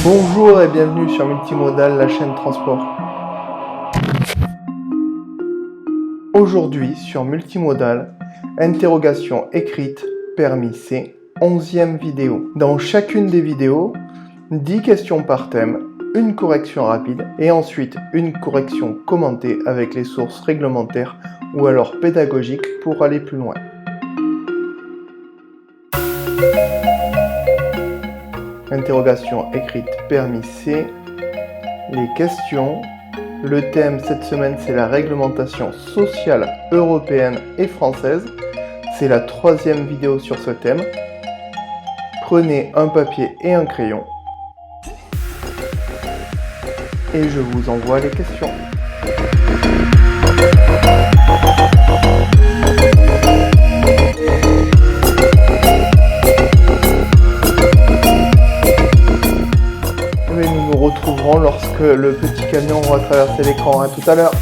Bonjour et bienvenue sur Multimodal, la chaîne transport. Aujourd'hui sur Multimodal, interrogation écrite, permis C, 11e vidéo. Dans chacune des vidéos, 10 questions par thème, une correction rapide et ensuite une correction commentée avec les sources réglementaires ou alors pédagogiques pour aller plus loin. Interrogation écrite, permis C, les questions. Le thème cette semaine, c'est la réglementation sociale européenne et française. C'est la 3e vidéo sur ce thème. Prenez un papier et un crayon. Et je vous envoie les questions. Et nous nous retrouverons lorsque le petit camion va traverser l'écran. À tout à l'heure.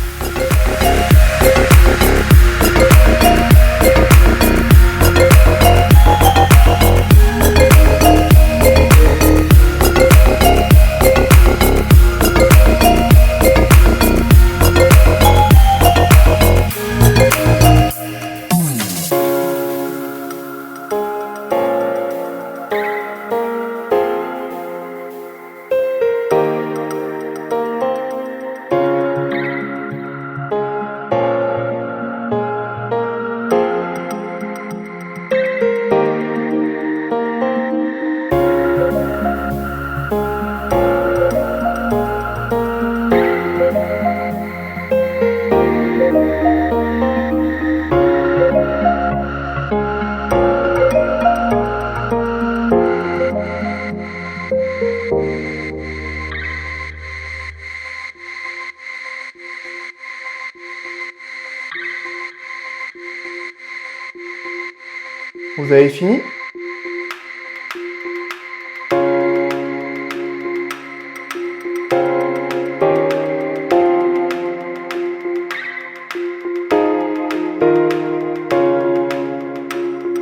Vous avez fini?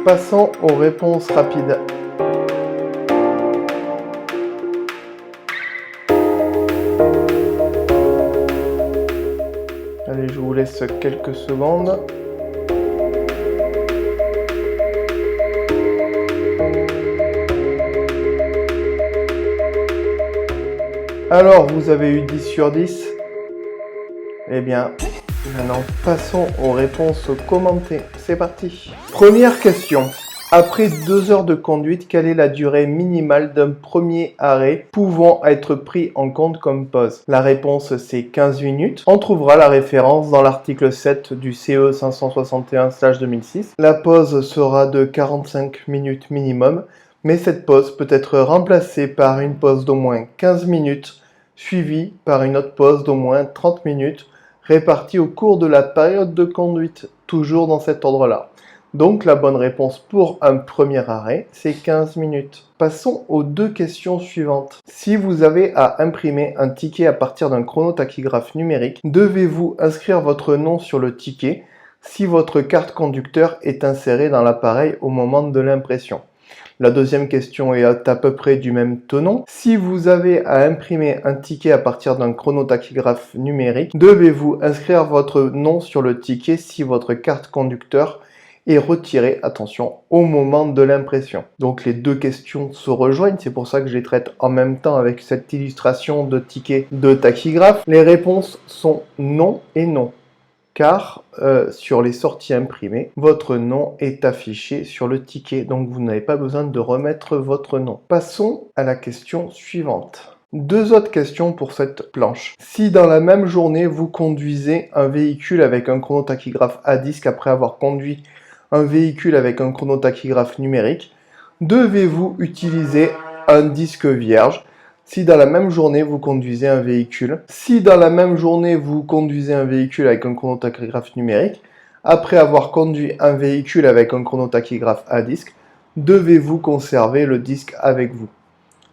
Passons aux réponses rapides. Allez, je vous laisse quelques secondes. Alors, vous avez eu 10 sur 10. Eh bien, maintenant, passons aux réponses commentées. C'est parti. Première question. Après 2 heures de conduite, quelle est la durée minimale d'un premier arrêt pouvant être pris en compte comme pause? La réponse, c'est 15 minutes. On trouvera la référence dans l'article 7 du CE 561/2006. La pause sera de 45 minutes minimum, mais cette pause peut être remplacée par une pause d'au moins 15 minutes, suivie par une autre pause d'au moins 30 minutes, répartie au cours de la période de conduite, toujours dans cet ordre-là. Donc la bonne réponse pour un premier arrêt, c'est 15 minutes. Passons aux 2 questions suivantes. Si vous avez à imprimer un ticket à partir d'un chronotachygraphe numérique, devez-vous inscrire votre nom sur le ticket si votre carte conducteur est insérée dans l'appareil au moment de l'impression? La deuxième question est à peu près du même tenor. Si vous avez à imprimer un ticket à partir d'un chronotachygraphe numérique, devez-vous inscrire votre nom sur le ticket si votre carte conducteur est retirée, attention, au moment de l'impression? Donc les 2 questions se rejoignent, c'est pour ça que je les traite en même temps avec cette illustration de ticket de tachygraphe. Les réponses sont non et non. Car sur les sorties imprimées, votre nom est affiché sur le ticket, donc vous n'avez pas besoin de remettre votre nom. Passons à la question suivante. 2 autres questions pour cette planche. Si dans la même journée, vous conduisez un véhicule avec un chronotachygraphe à disque après avoir conduit un véhicule avec un chronotachygraphe numérique, devez-vous utiliser un disque vierge? Si dans la même journée vous conduisez un véhicule, avec un chronotachygraphe numérique, après avoir conduit un véhicule avec un chronotachygraphe à disque, devez-vous conserver le disque avec vous?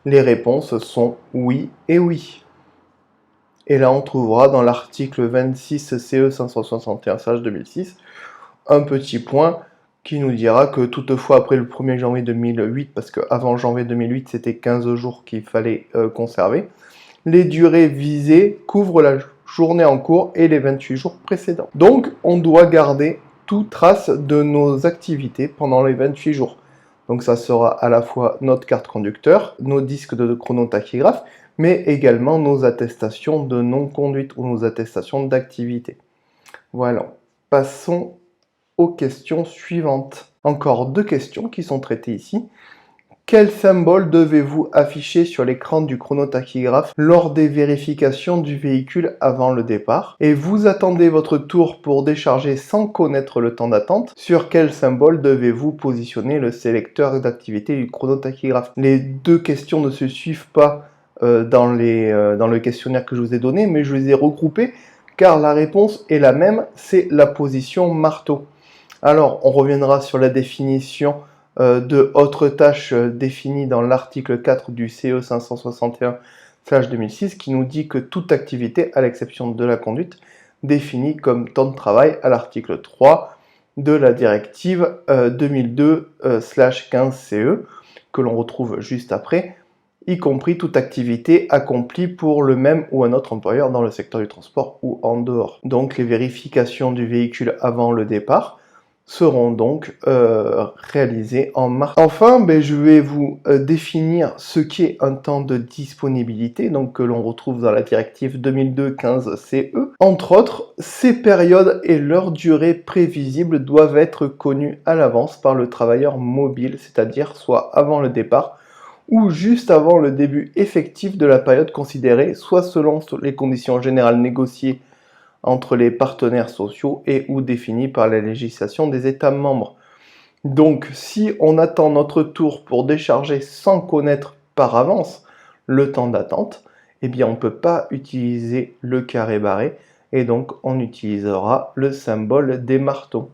Les réponses sont oui et oui. Et là on trouvera dans l'article 26 CE 561/2006 un petit point qui nous dira que toutefois après le 1er janvier 2008, parce qu'avant janvier 2008 c'était 15 jours qu'il fallait conserver, les durées visées couvrent la journée en cours et les 28 jours précédents. Donc on doit garder toute trace de nos activités pendant les 28 jours. Donc ça sera à la fois notre carte conducteur, nos disques de chronotachygraphe, mais également nos attestations de non-conduite ou nos attestations d'activité. Voilà, passons aux questions suivantes. Encore 2 questions qui sont traitées ici. Quel symbole devez-vous afficher sur l'écran du chronotachygraphe lors des vérifications du véhicule avant le départ? Et vous attendez votre tour pour décharger sans connaître le temps d'attente. Sur quel symbole devez-vous positionner le sélecteur d'activité du chronotachygraphe? Les 2 questions ne se suivent pas dans le questionnaire que je vous ai donné, mais je les ai regroupées car la réponse est la même, c'est la position marteau. Alors, on reviendra sur la définition de autres tâches définies dans l'article 4 du CE 561/2006 qui nous dit que toute activité, à l'exception de la conduite, définie comme temps de travail à l'article 3 de la directive 2002/15/CE que l'on retrouve juste après, y compris toute activité accomplie pour le même ou un autre employeur dans le secteur du transport ou en dehors. Donc les vérifications du véhicule avant le départ seront donc réalisées en mars. Enfin, je vais vous définir ce qu'est un temps de disponibilité, donc que l'on retrouve dans la directive 2002/15/CE. Entre autres, ces périodes et leur durée prévisible doivent être connues à l'avance par le travailleur mobile, c'est-à-dire soit avant le départ, ou juste avant le début effectif de la période considérée, soit selon les conditions générales négociées entre les partenaires sociaux et ou définies par la législation des États membres. Donc, si on attend notre tour pour décharger sans connaître par avance le temps d'attente, eh bien on ne peut pas utiliser le carré barré et donc on utilisera le symbole des marteaux.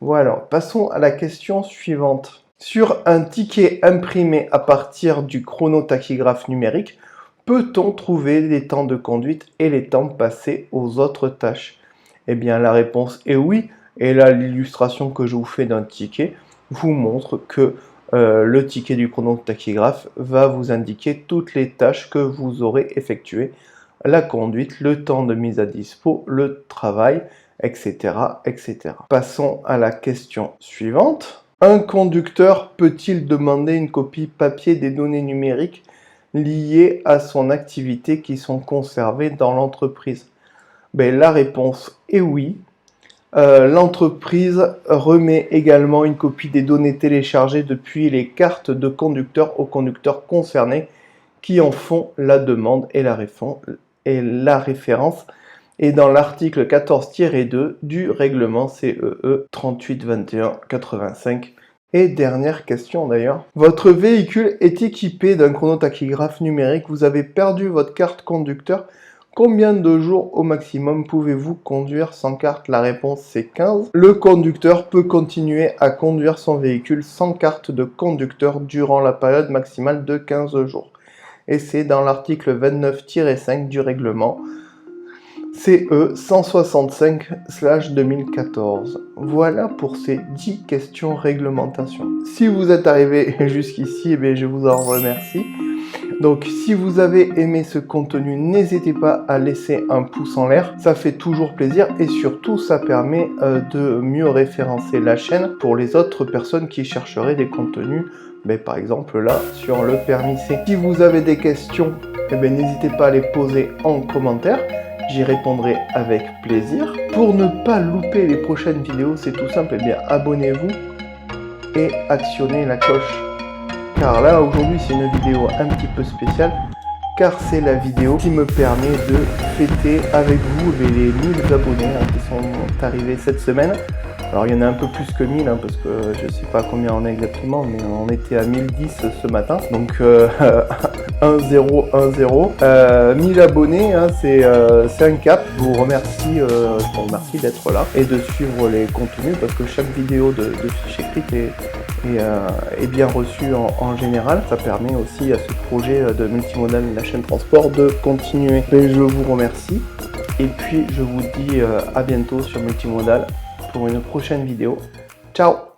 Voilà, passons à la question suivante. Sur un ticket imprimé à partir du chronotachygraphe numérique, peut-on trouver les temps de conduite et les temps passés aux autres tâches? Eh bien la réponse est oui, et là l'illustration que je vous fais d'un ticket vous montre que le ticket du chronotachygraphe va vous indiquer toutes les tâches que vous aurez effectuées, la conduite, le temps de mise à dispo, le travail, etc., etc. Passons à la question suivante. Un conducteur peut-il demander une copie papier des données numériques liées à son activité qui sont conservées dans l'entreprise? La réponse est oui. L'entreprise remet également une copie des données téléchargées depuis les cartes de conducteur aux conducteurs concernés qui en font la demande et la référence est dans l'article 14-2 du règlement CEE 3821/85. Et dernière question d'ailleurs. Votre véhicule est équipé d'un chronotachygraphe numérique, vous avez perdu votre carte conducteur. Combien de jours au maximum pouvez-vous conduire sans carte? La réponse c'est 15. Le conducteur peut continuer à conduire son véhicule sans carte de conducteur durant la période maximale de 15 jours. Et c'est dans l'article 29-5 du règlement CE 165/2014. Voilà pour ces 10 questions réglementation. Si vous êtes arrivé jusqu'ici, je vous en remercie. Donc si vous avez aimé ce contenu, n'hésitez pas à laisser un pouce en l'air, ça fait toujours plaisir et surtout ça permet de mieux référencer la chaîne pour les autres personnes qui chercheraient des contenus, par exemple là sur le permis C. Si vous avez des questions, n'hésitez pas à les poser en commentaire. J'y répondrai avec plaisir. Pour ne pas louper les prochaines vidéos, c'est tout simple, abonnez-vous et actionnez la cloche. Car là, aujourd'hui, c'est une vidéo un petit peu spéciale, car c'est la vidéo qui me permet de fêter avec vous les 1000 abonnés qui sont arrivés cette semaine. Alors il y en a un peu plus que 1000 parce que je sais pas combien on est exactement, mais on était à 1010 ce matin, donc 1010 abonnés, c'est un cap. Je vous remercie d'être là et de suivre les contenus parce que chaque vidéo de Fiche Écrite est bien reçue en général. Ça permet aussi à ce projet de multimodal la chaîne transport de continuer. Et je vous remercie et puis je vous dis à bientôt sur Multimodal pour une prochaine vidéo. Ciao!